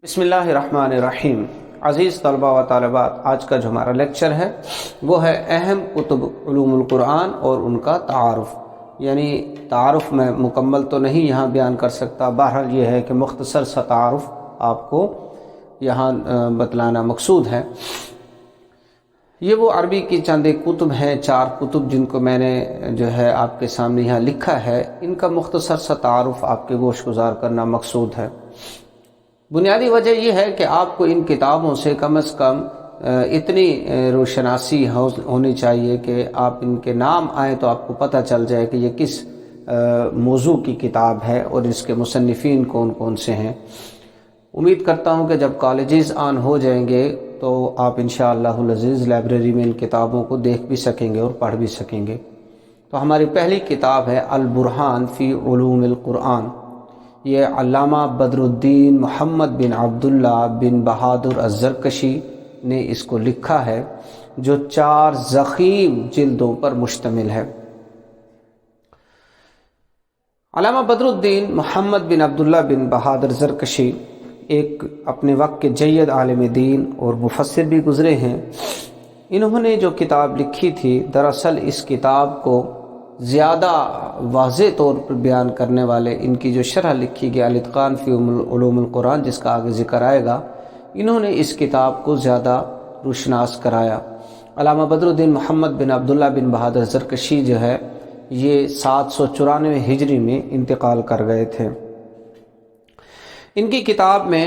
بسم اللہ الرحمن الرحیم۔ عزیز طلبہ و طالبات، آج کا جو ہمارا لیکچر ہے وہ ہے اہم کتب علوم القرآن اور ان کا تعارف۔ یعنی تعارف میں مکمل تو نہیں یہاں بیان کر سکتا، بہرحال یہ ہے کہ مختصر سا تعارف آپ کو یہاں بتلانا مقصود ہے۔ یہ وہ عربی کی چند ایک کتب ہیں، 4 کتب جن کو میں نے جو ہے آپ کے سامنے یہاں لکھا ہے، ان کا مختصر سا تعارف آپ کے گوش گزار کرنا مقصود ہے۔ بنیادی وجہ یہ ہے کہ آپ کو ان کتابوں سے کم از کم اتنی روشناسی ہونی چاہیے کہ آپ ان کے نام آئیں تو آپ کو پتہ چل جائے کہ یہ کس موضوع کی کتاب ہے اور اس کے مصنفین کون کون سے ہیں۔ امید کرتا ہوں کہ جب کالجز آن ہو جائیں گے تو آپ انشاءاللہ العزیز لائبریری میں ان کتابوں کو دیکھ بھی سکیں گے اور پڑھ بھی سکیں گے۔ تو ہماری پہلی کتاب ہے البرہان فی علوم القرآن۔ یہ علامہ بدر الدین محمد بن عبداللہ بن بہادر الزرکشی نے اس کو لکھا ہے، جو 4 ضخیم جلدوں پر مشتمل ہے۔ علامہ بدر الدین محمد بن عبداللہ بن بہادر زرکشی ایک اپنے وقت کے جید عالم دین اور مفسر بھی گزرے ہیں۔ انہوں نے جو کتاب لکھی تھی، دراصل اس کتاب کو زیادہ واضح طور پر بیان کرنے والے ان کی جو شرح لکھی گئی الاتقان فی علوم القرآن، جس کا آگے ذکر آئے گا، انہوں نے اس کتاب کو زیادہ روشناس کرایا۔ علامہ بدر الدین محمد بن عبداللہ بن بہادر زرکشی جو ہے یہ 794 ہجری میں انتقال کر گئے تھے۔ ان کی کتاب میں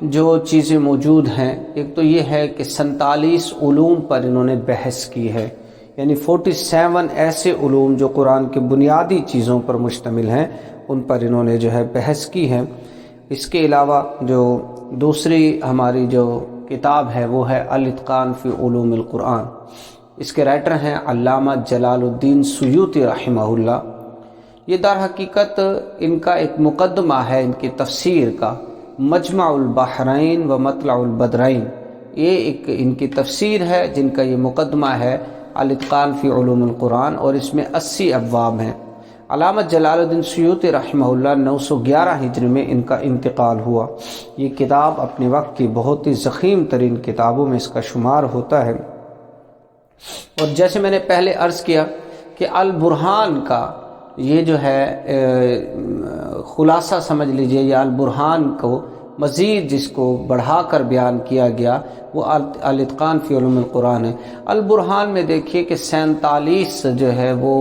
جو چیزیں موجود ہیں، ایک تو یہ ہے کہ 47 علوم پر انہوں نے بحث کی ہے، یعنی 47 ایسے علوم جو قرآن کے بنیادی چیزوں پر مشتمل ہیں، ان پر انہوں نے جو ہے بحث کی ہے۔ اس کے علاوہ جو دوسری ہماری جو کتاب ہے وہ ہے الاتقان فی علوم القرآن۔ اس کے رائٹر ہیں علامہ جلال الدین سیوطی رحمہ اللہ۔ یہ در حقیقت ان کا ایک مقدمہ ہے ان کی تفسیر کا، مجمع البحرین و مطلع البدرین۔ یہ ایک ان کی تفسیر ہے جن کا یہ مقدمہ ہے الاتقان فی علوم القرآن، اور اس میں 80 ابواب ہیں۔ علامہ جلال الدین سیوطی رحمہ اللہ 911 ہجری میں ان کا انتقال ہوا۔ یہ کتاب اپنے وقت کی بہت ہی ضخیم ترین کتابوں میں اس کا شمار ہوتا ہے۔ اور جیسے میں نے پہلے عرض کیا کہ البرہان کا یہ جو ہے خلاصہ سمجھ لیجئے، یا البرہان کو مزید جس کو بڑھا کر بیان کیا گیا وہ الاتقان فی علوم القرآن ہے۔ البرہان میں دیکھیے کہ 47 جو ہے وہ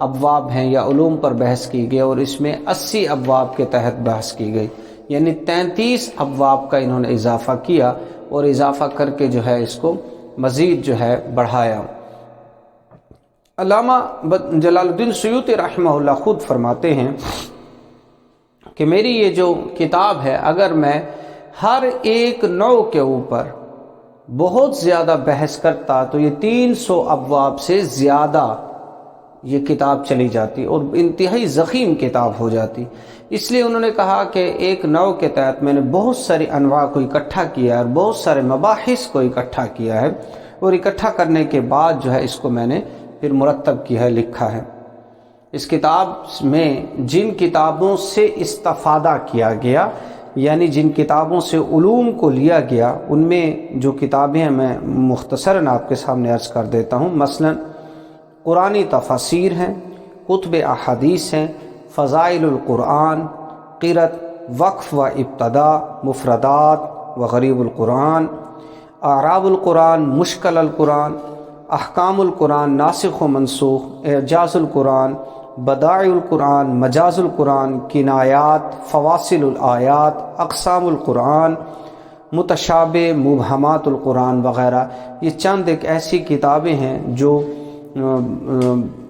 ابواب ہیں یا علوم پر بحث کی گئی، اور اس میں 80 ابواب کے تحت بحث کی گئی، یعنی 33 ابواب کا انہوں نے اضافہ کیا، اور اضافہ کر کے جو ہے اس کو مزید جو ہے بڑھایا۔ علامہ جلال الدین سیوطی رحمہ اللہ خود فرماتے ہیں کہ میری یہ جو کتاب ہے، اگر میں ہر ایک نوع کے اوپر بہت زیادہ بحث کرتا تو یہ 300 ابواب سے زیادہ یہ کتاب چلی جاتی اور انتہائی ضخیم کتاب ہو جاتی۔ اس لیے انہوں نے کہا کہ ایک نوع کے تحت میں نے بہت ساری انواع کو اکٹھا کیا ہے اور بہت سارے مباحث کو اکٹھا کیا ہے، اور اکٹھا کرنے کے بعد جو ہے اس کو میں نے پھر مرتب کیا ہے، لکھا ہے۔ اس کتاب میں جن کتابوں سے استفادہ کیا گیا، یعنی جن کتابوں سے علوم کو لیا گیا، ان میں جو کتابیں ہیں میں مختصراً آپ کے سامنے عرض کر دیتا ہوں۔ مثلا قرآنی تفاسیر ہیں، کتب احادیث ہیں، فضائل القرآن، قرأت، وقف و ابتدا، مفردات و غریب القرآن، اعراب القرآن، مشکل القرآن، احکام القرآن، ناسخ و منسوخ، اعجاز القرآن، بدائع القرآن، مجاز القرآن، کنایات، فواصل الآیات، اقسام القرآن، متشابہ، مبہمات القرآن وغیرہ۔ یہ چند ایک ایسی کتابیں ہیں جو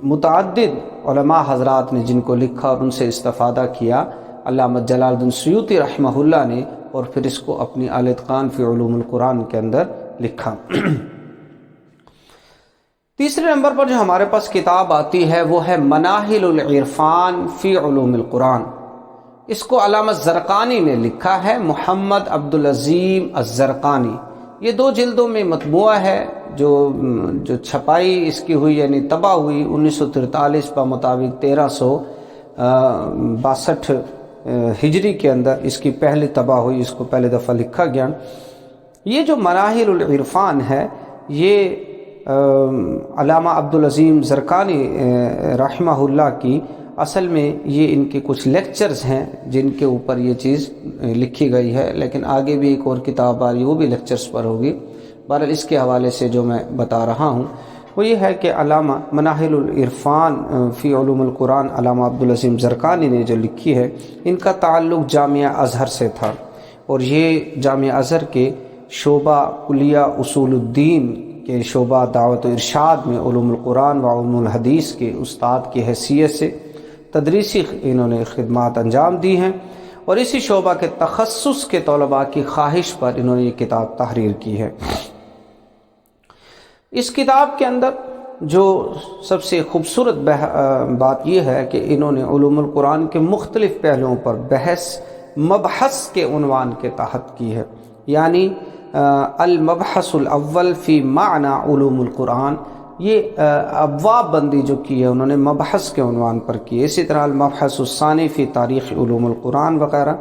متعدد علماء حضرات نے جن کو لکھا اور ان سے استفادہ کیا، علامہ جلال الدین سیوطی رحمہ اللہ نے، اور پھر اس کو اپنی الاتقان فی علوم القرآن کے اندر لکھا۔ تیسرے نمبر پر جو ہمارے پاس کتاب آتی ہے وہ ہے مناہل العرفان فی علوم القرآن۔ اس کو علامہ زرقانی نے لکھا ہے، محمد عبدالعظیم الزرقانی۔ یہ 2 جلدوں میں مطبوعہ ہے، جو چھپائی اس کی ہوئی یعنی طبع ہوئی 1943 پر مطابق 1362 ہجری کے اندر اس کی پہلی طبع ہوئی، اس کو پہلی دفعہ لکھا گیا۔ یہ جو مناہل العرفان ہے یہ علامہ عبدالعظیم زرقانی رحمہ اللہ کی اصل میں یہ ان کے کچھ لیکچرز ہیں جن کے اوپر یہ چیز لکھی گئی ہے، لیکن آگے بھی ایک اور کتاب آ رہی ہے وہ بھی لیکچرز پر ہوگی۔ بہرحال اس کے حوالے سے جو میں بتا رہا ہوں وہ یہ ہے کہ علامہ مناہل العرفان فی علوم القرآن علامہ عبدالعظیم زرقانی نے جو لکھی ہے، ان کا تعلق جامعہ ازہر سے تھا، اور یہ جامعہ ازہر کے شعبہ کلیہ اصول الدین کے شعبہ دعوت و ارشاد میں علوم القرآن و علوم الحدیث کے استاد کی حیثیت سے تدریسی انہوں نے خدمات انجام دی ہیں، اور اسی شعبہ کے تخصص کے طلباء کی خواہش پر انہوں نے یہ کتاب تحریر کی ہے۔ اس کتاب کے اندر جو سب سے خوبصورت بات یہ ہے کہ انہوں نے علوم القرآن کے مختلف پہلوؤں پر بحث مبحث کے عنوان کے تحت کی ہے، یعنی المبحث الاول فی معنی علوم القرآن، یہ ابواب بندی جو کی ہے انہوں نے مبحث کے عنوان پر کی ہے۔ اسی طرح المبحث الثانی فی تاریخ علوم القرآن وغیرہ۔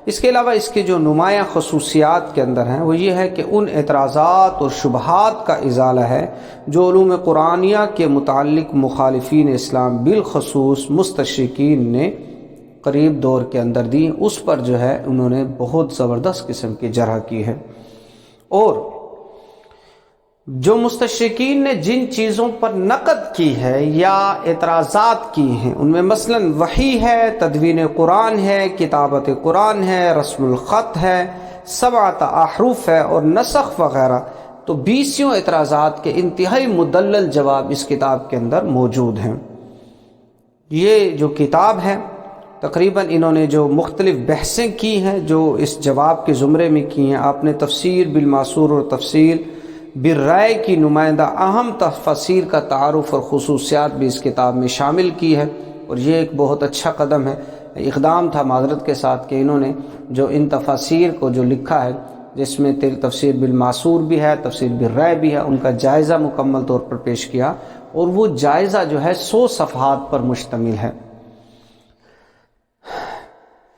اس کے علاوہ اس کے جو نمایاں خصوصیات کے اندر ہیں وہ یہ ہے کہ ان اعتراضات اور شبہات کا ازالہ ہے جو علوم قرآنیہ کے متعلق مخالفین اسلام بالخصوص مستشرقین نے قریب دور کے اندر دی، اس پر جو ہے انہوں نے بہت زبردست قسم کی جرح کی ہے۔ اور جو مستشرقین نے جن چیزوں پر نقد کی ہے یا اعتراضات کی ہیں ان میں مثلا وحی ہے، تدوین قرآن ہے، کتابت قرآن ہے، رسم الخط ہے، 7 احرف ہے اور نسخ وغیرہ، تو 20 اعتراضات کے انتہائی مدلل جواب اس کتاب کے اندر موجود ہیں۔ یہ جو کتاب ہے تقریباً انہوں نے جو مختلف بحثیں کی ہیں جو اس جواب کے زمرے میں کی ہیں، آپ نے تفسیر بالماسور اور تفسیر بالرائے کی نمائندہ اہم تفاسیر کا تعارف اور خصوصیات بھی اس کتاب میں شامل کی ہے، اور یہ ایک بہت اچھا قدم ہے، اقدام تھا معذرت کے ساتھ کہ انہوں نے جو ان تفاسیر کو جو لکھا ہے جس میں تفسیر بالماسور بھی ہے، تفسیر بالرائے بھی ہے، ان کا جائزہ مکمل طور پر پیش کیا، اور وہ جائزہ جو ہے 100 صفحات پر مشتمل ہے۔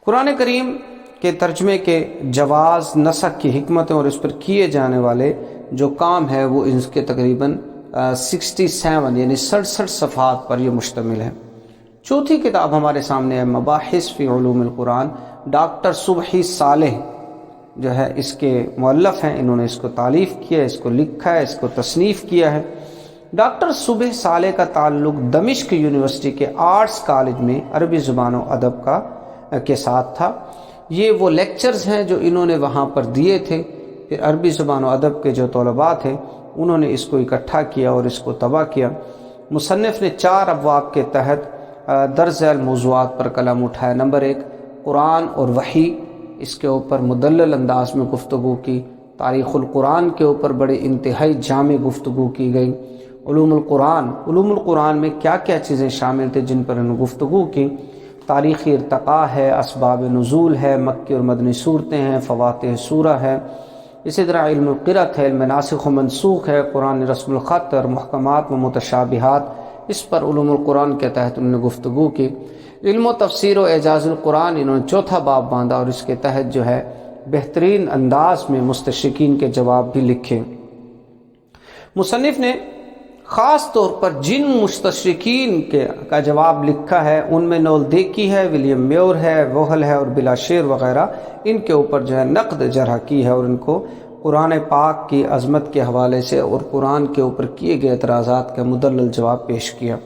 قرآن کریم کے ترجمے کے جواز، نسخ کی حکمتیں اور اس پر کیے جانے والے جو کام ہے وہ اس کے تقریباً 67 یعنی 67 صفحات پر یہ مشتمل ہے۔ چوتھی کتاب ہمارے سامنے ہے مباحث فی علوم القرآن، ڈاکٹر صبحی صالح جو ہے اس کے مؤلف ہیں، انہوں نے اس کو تالیف کیا، اس کو لکھا ہے، اس کو تصنیف کیا ہے۔ ڈاکٹر صبح صالح کا تعلق دمشق یونیورسٹی کے آرٹس کالج میں عربی زبان و ادب کے ساتھ تھا۔ یہ وہ لیکچرز ہیں جو انہوں نے وہاں پر دیے تھے، پھر عربی زبان و ادب کے جو طلباء تھے انہوں نے اس کو اکٹھا کیا اور اس کو طبع کیا۔ مصنف نے 4 ابواب کے تحت درج ذیل موضوعات پر قلم اٹھایا۔ نمبر 1 قرآن اور وحی، اس کے اوپر مدلل انداز میں گفتگو کی۔ تاریخ القرآن کے اوپر بڑے انتہائی جامع گفتگو کی گئی۔ علوم القرآن میں کیا کیا چیزیں شامل تھے جن پر انہوں نے گفتگو کی۔ تاریخی ارتقاء ہے، اسباب نزول ہے، مکی اور مدنی صورتیں ہیں، فواتح سورہ ہے، اسی طرح علم القرأت ہے، علم ناسخ و منسوخ ہے، قرآن رسم الخط اور محکمات و متشابہات، اس پر علوم القرآن کے تحت انہوں نے گفتگو کی۔ علم و تفسیر و اعجاز القرآن انہوں نے 4تھا باب باندھا اور اس کے تحت جو ہے بہترین انداز میں مستشرقین کے جواب بھی لکھے۔ مصنف نے خاص طور پر جن مستشرقین کا جواب لکھا ہے ان میں نول دیکی ہے، ولیم میور ہے، وہل ہے اور بلا شیر وغیرہ، ان کے اوپر جو ہے نقد جرح کی ہے اور ان کو قرآن پاک کی عظمت کے حوالے سے اور قرآن کے اوپر کیے گئے اعتراضات کا مدلل جواب پیش کیا۔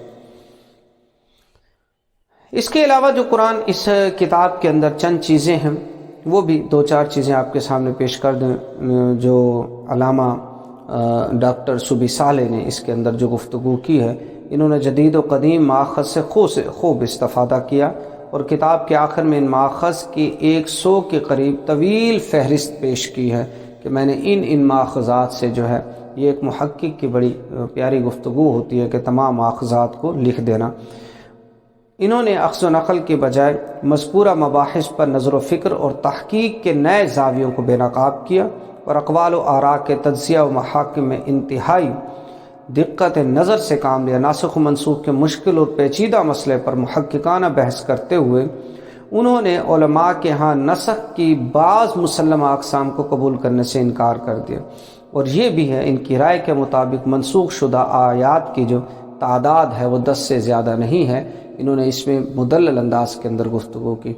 اس کے علاوہ جو قرآن اس کتاب کے اندر چند چیزیں ہیں وہ بھی 2-4 چیزیں آپ کے سامنے پیش کر دیں جو علامہ ڈاکٹر صبحی صالح نے اس کے اندر جو گفتگو کی ہے۔ انہوں نے جدید و قدیم ماخذ سے خوب استفادہ کیا اور کتاب کے آخر میں ان ماخذ کی 100 کے قریب طویل فہرست پیش کی ہے کہ میں نے ان ماخذات سے جو ہے، یہ ایک محقق کی بڑی پیاری گفتگو ہوتی ہے کہ تمام ماخذات کو لکھ دینا۔ انہوں نے اخذ و نقل کے بجائے مذکورہ مباحث پر نظر و فکر اور تحقیق کے نئے زاویوں کو بے نقاب کیا اور اقوال و آراء کے تجزیہ و محاکم میں انتہائی دقت نظر سے کام لیا۔ ناسخ و منسوخ کے مشکل اور پیچیدہ مسئلے پر محققانہ بحث کرتے ہوئے انہوں نے علماء کے ہاں نسخ کی بعض مسلمہ اقسام کو قبول کرنے سے انکار کر دیا، اور یہ بھی ہے ان کی رائے کے مطابق منسوخ شدہ آیات کی جو تعداد ہے وہ 10 سے زیادہ نہیں ہے۔ انہوں نے اس میں مدلل انداز کے اندر گفتگو کی۔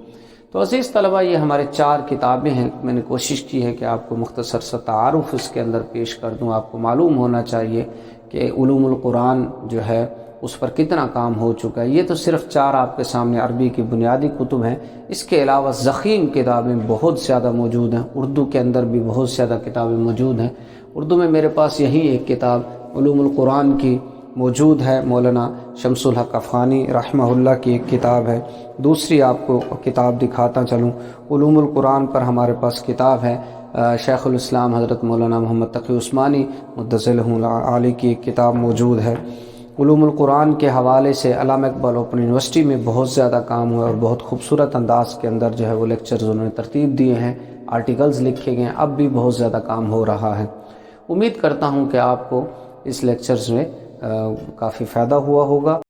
تو عزیز طلبہ، یہ ہمارے 4 کتابیں ہیں۔ میں نے کوشش کی ہے کہ آپ کو مختصر سا تعارف اس کے اندر پیش کر دوں۔ آپ کو معلوم ہونا چاہیے کہ علوم القرآن جو ہے اس پر کتنا کام ہو چکا ہے۔ یہ تو صرف 4 آپ کے سامنے عربی کی بنیادی کتب ہیں، اس کے علاوہ ضخیم کتابیں بہت زیادہ موجود ہیں۔ اردو کے اندر بھی بہت زیادہ کتابیں موجود ہیں۔ اردو میں میرے پاس یہی ایک کتاب علوم القرآن کی موجود ہے، مولانا شمس الحق افغانی رحمہ اللہ کی ایک کتاب ہے۔ دوسری آپ کو کتاب دکھاتا چلوں، علوم القرآن پر ہمارے پاس کتاب ہے شیخ الاسلام حضرت مولانا محمد تقی عثمانی مدثلہ علی کی ایک کتاب موجود ہے۔ علوم القرآن کے حوالے سے علامہ اقبال اوپن یونیورسٹی میں بہت زیادہ کام ہوا اور بہت خوبصورت انداز کے اندر جو ہے وہ لیکچرز انہوں نے ترتیب دیے ہیں، آرٹیکلز لکھے گئے ہیں، اب بھی بہت زیادہ کام ہو رہا ہے۔ امید کرتا ہوں کہ آپ کو اس لیکچرز میں کافی فائدہ ہوا ہوگا۔